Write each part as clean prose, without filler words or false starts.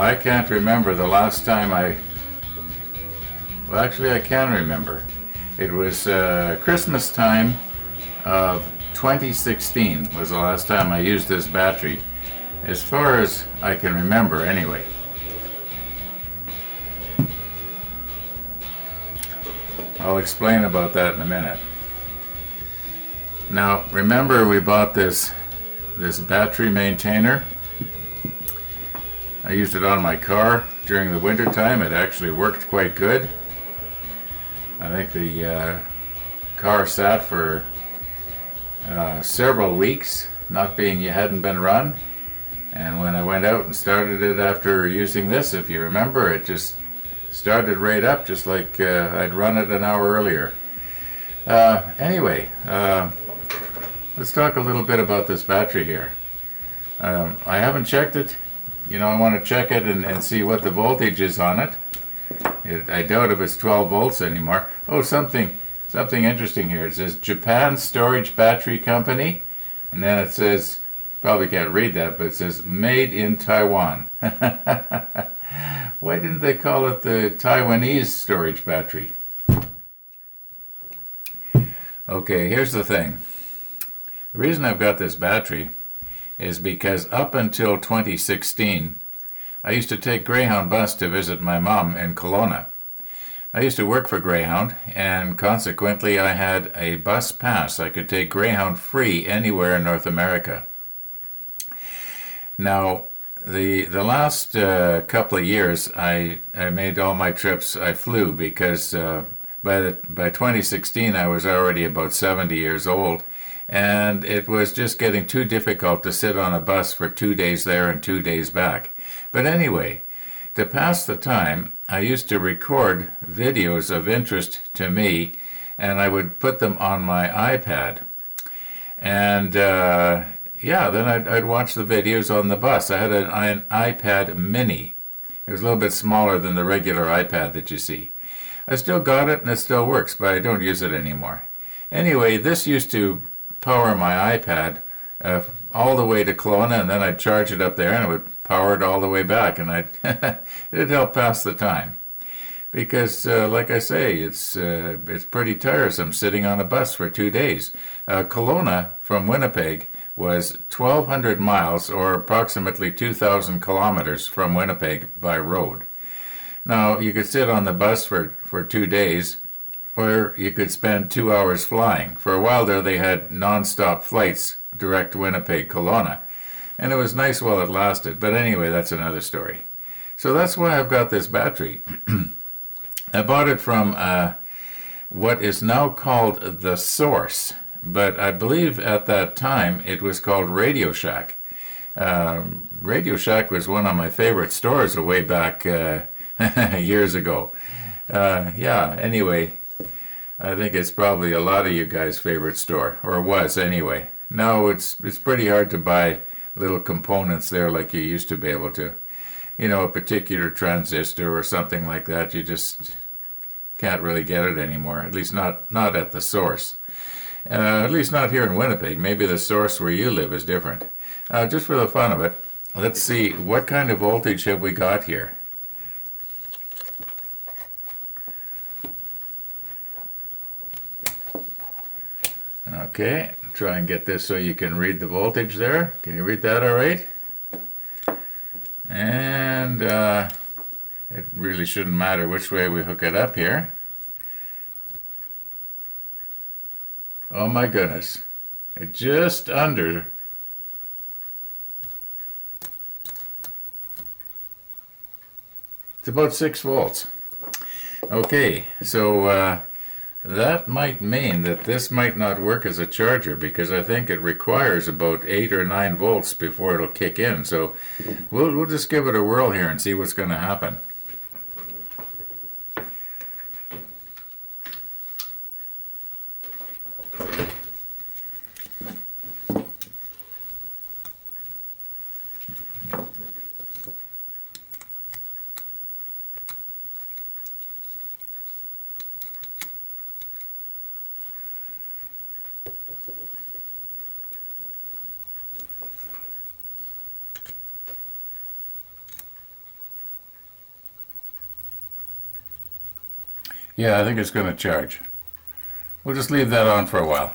Now, I can't remember the last time well, actually, I can remember. It was Christmas time of 2016 was the last time I used this battery, as far as I can remember anyway. I'll explain about that in a minute. Now, remember we bought this battery maintainer. I used it on my car during the winter time. It actually worked quite good. I think the car sat for several weeks, hadn't been run. And when I went out and started it after using this, if you remember, it just started right up, just like I'd run it an hour earlier. Anyway, let's talk a little bit about this battery here. I haven't checked it. I want to check it and see what the voltage is on it. I doubt if it's 12 volts anymore. Oh, something interesting here. It says Japan Storage Battery Company, and then it says, probably can't read that, but it says made in Taiwan. Why didn't they call it the Taiwanese storage battery? Okay, here's the thing. The reason I've got this battery is because up until 2016, I used to take Greyhound bus to visit my mom in Kelowna. I used to work for Greyhound, and consequently I had a bus pass. I could take Greyhound free anywhere in North America. Now, the last couple of years, I made all my trips, I flew, because by 2016 I was already about 70 years old, and it was just getting too difficult to sit on a bus for 2 days there and 2 days back. But anyway, to pass the time, I used to record videos of interest to me, and I would put them on my iPad. And then I'd watch the videos on the bus. I had an iPad mini. It was a little bit smaller than the regular iPad that you see. I still got it and it still works, but I don't use it anymore. Anyway, this used to power my iPad all the way to Kelowna, and then I'd charge it up there and it would power it all the way back, and it'd help pass the time. Because, like I say, it's pretty tiresome sitting on a bus for 2 days. Kelowna from Winnipeg was 1,200 miles, or approximately 2,000 kilometers from Winnipeg by road. Now, you could sit on the bus for 2 days, or you could spend 2 hours flying. For a while there, they had non-stop flights direct Winnipeg-Kelowna, and it was nice while it lasted. But anyway, that's another story. So that's why I've got this battery. I bought it from what is now called The Source, but I believe at that time it was called Radio Shack. Radio Shack was one of my favorite stores way back years ago. Anyway, I think it's probably a lot of you guys' favorite store, or was anyway. Now it's pretty hard to buy little components there like you used to be able to. A particular transistor or something like that, you just can't really get it anymore, at least not at the Source. At least not here in Winnipeg. Maybe the Source where you live is different. Just for the fun of it, let's see, what kind of voltage have we got here? Okay, try and get this so you can read the voltage there. Can you read that all right? And it really shouldn't matter which way we hook it up here. Oh my goodness, it's just under. It's about 6 volts. Okay, so that might mean that this might not work as a charger, because I think it requires about 8 or 9 volts before it'll kick in. So we'll just give it a whirl here and see what's going to happen. Yeah, I think it's going to charge. We'll just leave that on for a while.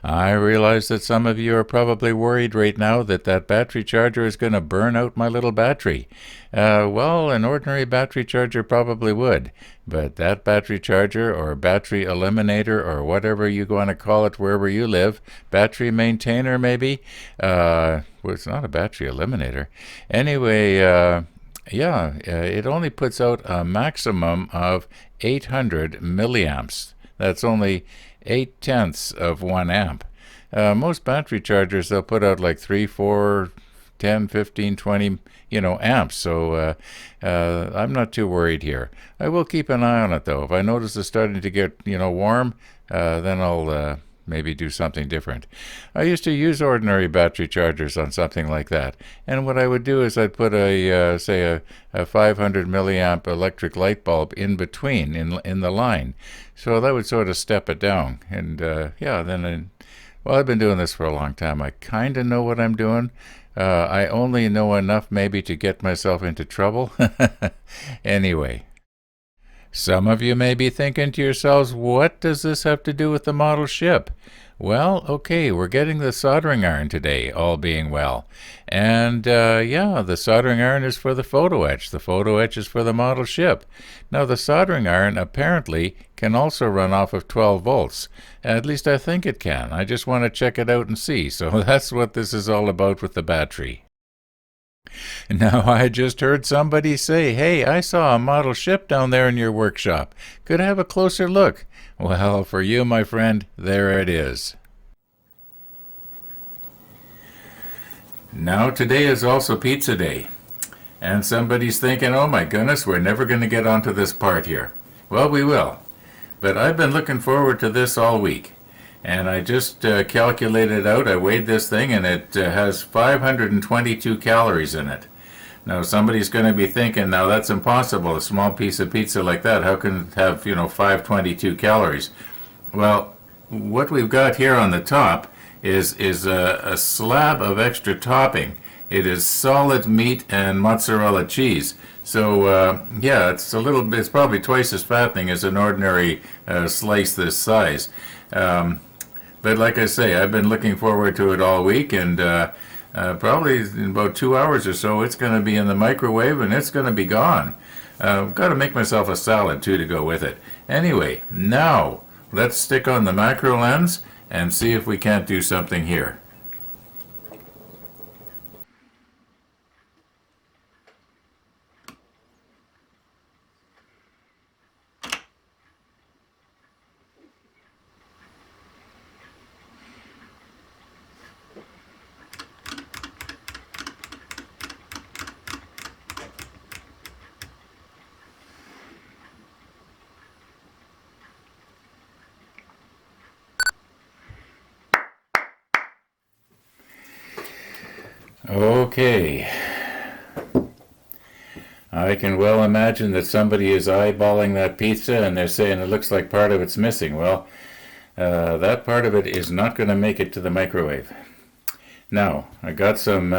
I realize that some of you are probably worried right now that that battery charger is going to burn out my little battery. Well, an ordinary battery charger probably would, but that battery charger or battery eliminator or whatever you want to call it wherever you live, battery maintainer maybe, well, it's not a battery eliminator. Anyway, it only puts out a maximum of 800 milliamps. That's only 8/10 of 1 amp. Most battery chargers, they'll put out like 3, 4, 10, 15, 20, amps. So I'm not too worried here. I will keep an eye on it though. If I notice it's starting to get, warm, then I'll maybe do something different. I used to use ordinary battery chargers on something like that, and what I would do is I'd put a 500 milliamp electric light bulb in between in the line, so that would sort of step it down. And well, I've been doing this for a long time. I kind of know what I'm doing. I only know enough maybe to get myself into trouble. Anyway. Some of you may be thinking to yourselves, what does this have to do with the model ship? Well, okay, we're getting the soldering iron today, all being well. And the soldering iron is for the photo etch. The photo etch is for the model ship. Now, the soldering iron apparently can also run off of 12 volts. At least I think it can. I just want to check it out and see. So that's what this is all about with the battery. Now, I just heard somebody say, hey, I saw a model ship down there in your workshop. Could I have a closer look? Well, for you, my friend, there it is. Now, today is also pizza day. And somebody's thinking, oh my goodness, we're never going to get onto this part here. Well, we will. But I've been looking forward to this all week. And I just calculated out, I weighed this thing, and it has 522 calories in it. Now, somebody's going to be thinking, now that's impossible, a small piece of pizza like that, how can it have, 522 calories? Well, what we've got here on the top is a slab of extra topping. It is solid meat and mozzarella cheese. So, it's probably twice as fattening as an ordinary slice this size. But like I say, I've been looking forward to it all week, and probably in about 2 hours or so, it's going to be in the microwave, and it's going to be gone. I've got to make myself a salad, too, to go with it. Anyway, now, let's stick on the macro lens and see if we can't do something here. Okay. I can well imagine that somebody is eyeballing that pizza and they're saying it looks like part of it's missing. Well, that part of it is not going to make it to the microwave. Now, I got some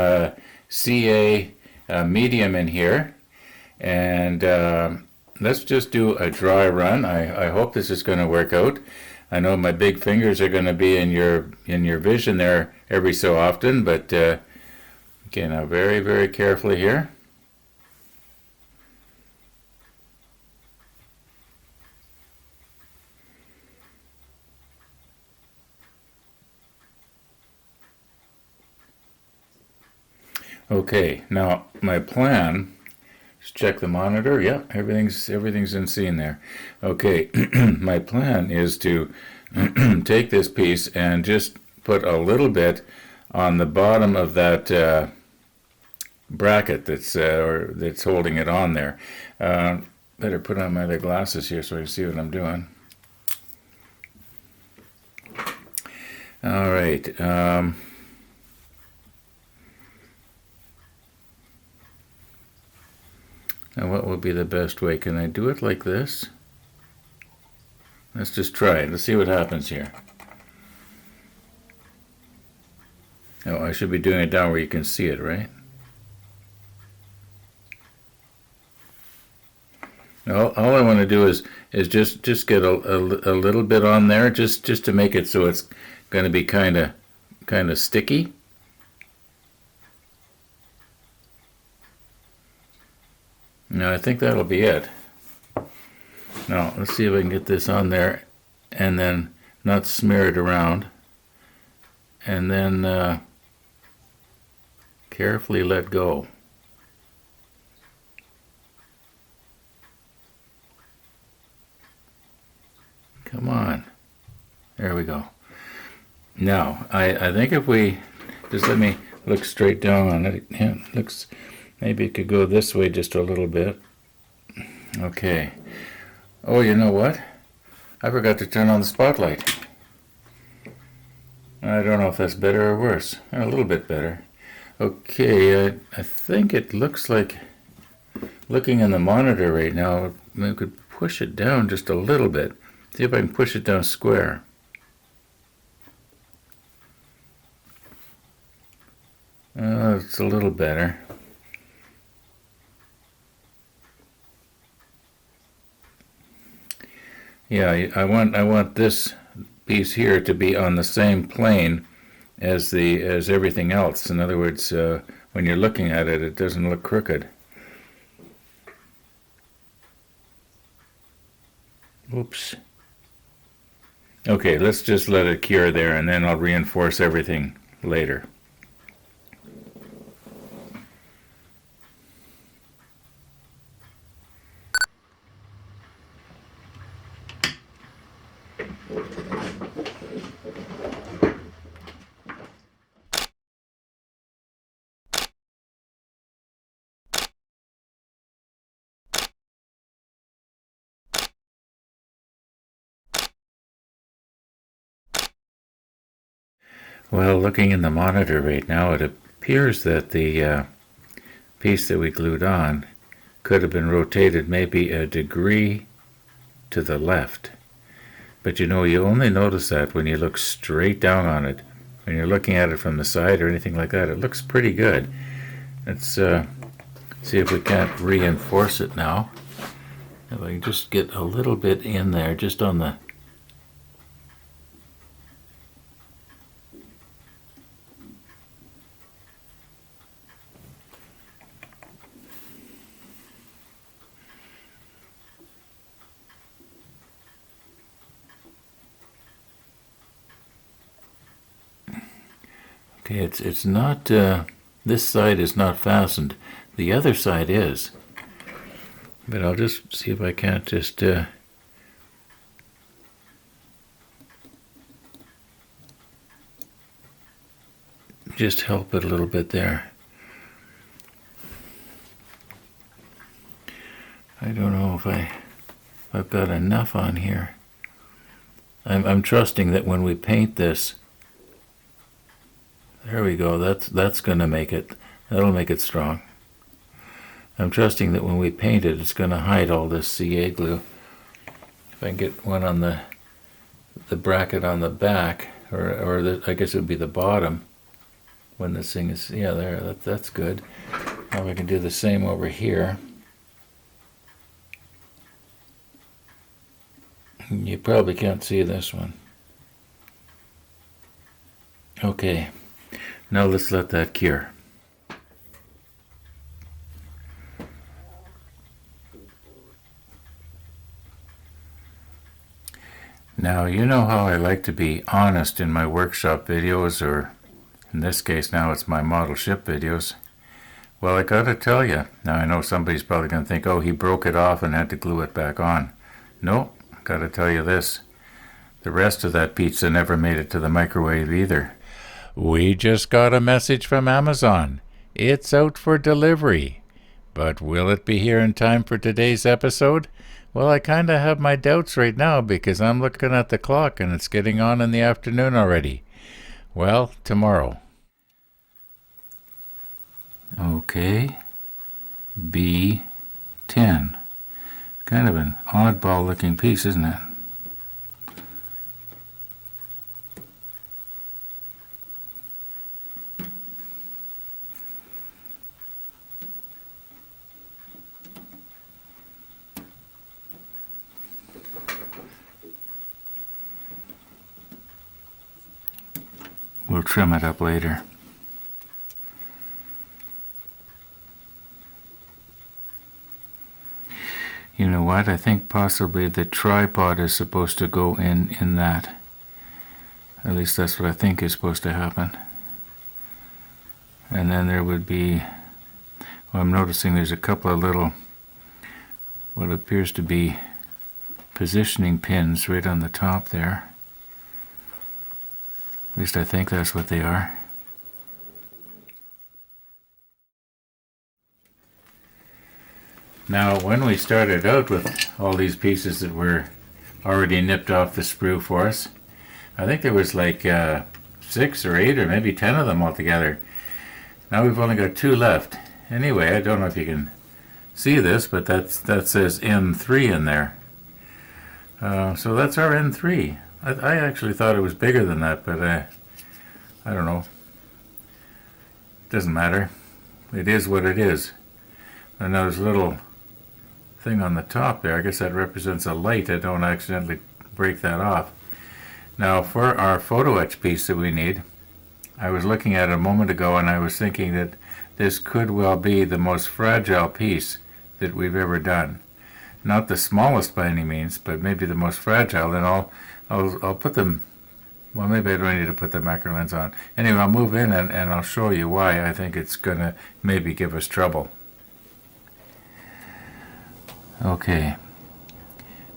CA medium in here, and let's just do a dry run. I hope this is going to work out. I know my big fingers are going to be in your vision there every so often, but okay, now very, very carefully here. Okay, now my plan, just check the monitor. Yeah, everything's in scene there. Okay, my plan is to take this piece and just put a little bit on the bottom of that bracket that's holding it on there. Better put on my other glasses here so I can see what I'm doing. All right. Now, what would be the best way? Can I do it like this? Let's just try it. Let's see what happens here. Oh, I should be doing it down where you can see it, right? All I want to do is just get a little bit on there, just to make it so it's going to be kind of sticky. Now I think that'll be it. Now let's see if I can get this on there, and then not smear it around, and then carefully let go. Come on. There we go. Now, I think if we just let me look straight down on it. Yeah, looks, maybe it could go this way just a little bit. Okay. Oh, you know what? I forgot to turn on the spotlight. I don't know if that's better or worse. A little bit better. Okay, I think it looks like, looking in the monitor right now, we could push it down just a little bit. See if I can push it down square. It's a little better. Yeah, I want this piece here to be on the same plane as everything else. In other words, when you're looking at it, it doesn't look crooked. Oops. Okay, let's just let it cure there, and then I'll reinforce everything later. Well, looking in the monitor right now, it appears that the piece that we glued on could have been rotated maybe a degree to the left. But you only notice that when you look straight down on it. When you're looking at it from the side or anything like that, it looks pretty good. Let's see if we can't reinforce it now. If I can just get a little bit in there, just on the... Okay, it's not, this side is not fastened. The other side is. But I'll just see if I can't just, just help it a little bit there. I don't know if I've got enough on here. I'm trusting that when we paint this, there we go, that's going to make it, that'll make it strong. I'm trusting that when we paint it, it's going to hide all this CA glue. If I can get one on the bracket on the back, or I guess it would be the bottom, when this thing is, yeah, there, that's good. Now we can do the same over here. You probably can't see this one. Okay, now let's let that cure. Now, you know how I like to be honest in my workshop videos, or in this case now it's my model ship videos. Well, I gotta tell you, now I know somebody's probably gonna think, oh, he broke it off and had to glue it back on. No, I gotta tell you this. The rest of that pizza never made it to the microwave either. We just got a message from Amazon. It's out for delivery. But will it be here in time for today's episode? Well, I kind of have my doubts right now because I'm looking at the clock and it's getting on in the afternoon already. Well, tomorrow. Okay. B10. Kind of an oddball looking piece, isn't it? We'll trim it up later. You know what? I think possibly the tripod is supposed to go in that. At least that's what I think is supposed to happen. And then there would be, well, I'm noticing there's a couple of little, what appears to be positioning pins right on the top there. At least I think that's what they are. Now, when we started out with all these pieces that were already nipped off the sprue for us, I think there was like 6 or 8 or maybe 10 of them altogether. Now we've only got 2 left. Anyway, I don't know if you can see this, but that says N3 in there. So that's our N3. I actually thought it was bigger than that, but I don't know. Doesn't matter. It is what it is. And there's a little thing on the top there. I guess that represents a light. I don't accidentally break that off. Now for our photo etch piece that we need, I was looking at it a moment ago and I was thinking that this could well be the most fragile piece that we've ever done. Not the smallest by any means, but maybe the most fragile. And I'll put them, well, maybe I don't need to put the macro lens on. Anyway, I'll move in and I'll show you why I think it's going to maybe give us trouble. Okay,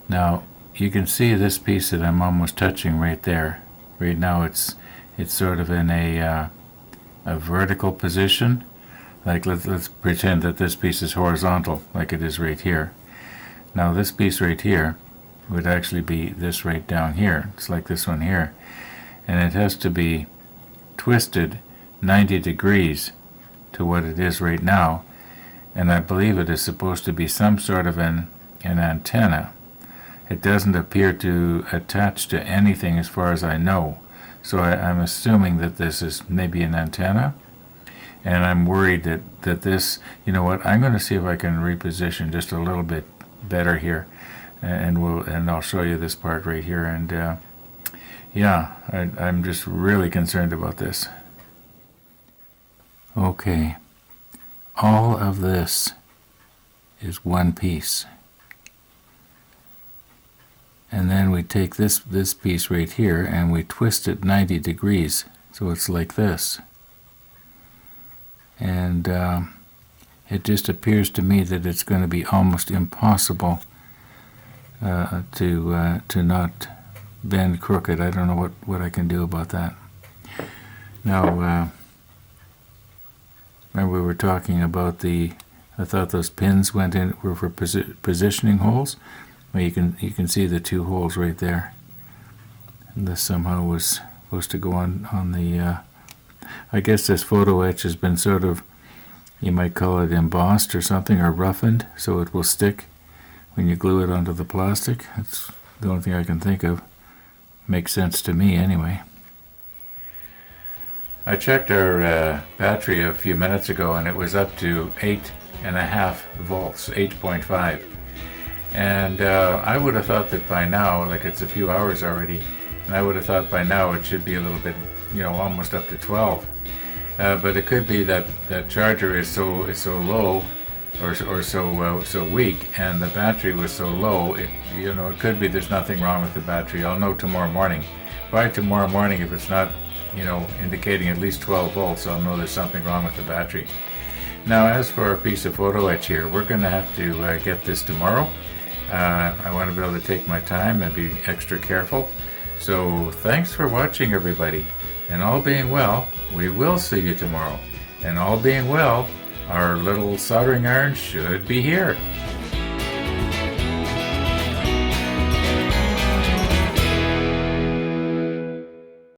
now you can see this piece that I'm almost touching right there. Right now it's sort of in a vertical position. Like let's pretend that this piece is horizontal, like it is right here. Now this piece right here would actually be this right down here. It's like this one here. And it has to be twisted 90 degrees to what it is right now. And I believe it is supposed to be some sort of an antenna. It doesn't appear to attach to anything as far as I know. So I'm assuming that this is maybe an antenna. And I'm worried that this, you know what, I'm going to see if I can reposition just a little bit better here. And I'll show you this part right here. And yeah, I'm just really concerned about this. Okay. All of this is one piece. And then we take this piece right here and we twist it 90 degrees. So it's like this. And it just appears to me that it's going to be almost impossible to not bend crooked. I don't know what I can do about that. Now, remember we were talking about I thought those pins were for positioning holes. Well, you can see the 2 holes right there. And this somehow was supposed to go on the, I guess this photo etch has been sort of, you might call it embossed or something, or roughened, so it will stick when you glue it onto the plastic. That's the only thing I can think of. Makes sense to me anyway. I checked our battery a few minutes ago and it was up to 8.5 volts, 8.5. And I would have thought that by now, like it's a few hours already, and I would have thought by now it should be a little bit, almost up to 12. But it could be that that charger is so low, or so weak, and the battery was so low. It could be there's nothing wrong with the battery. I'll know tomorrow morning. By tomorrow morning, if it's not indicating at least 12 volts, I'll know there's something wrong with the battery. Now, as for our piece of photo etch here, we're going to have to get this tomorrow. I want to be able to take my time and be extra careful. So thanks for watching, everybody. And all being well, we will see you tomorrow. And all being well, our little soldering iron should be here.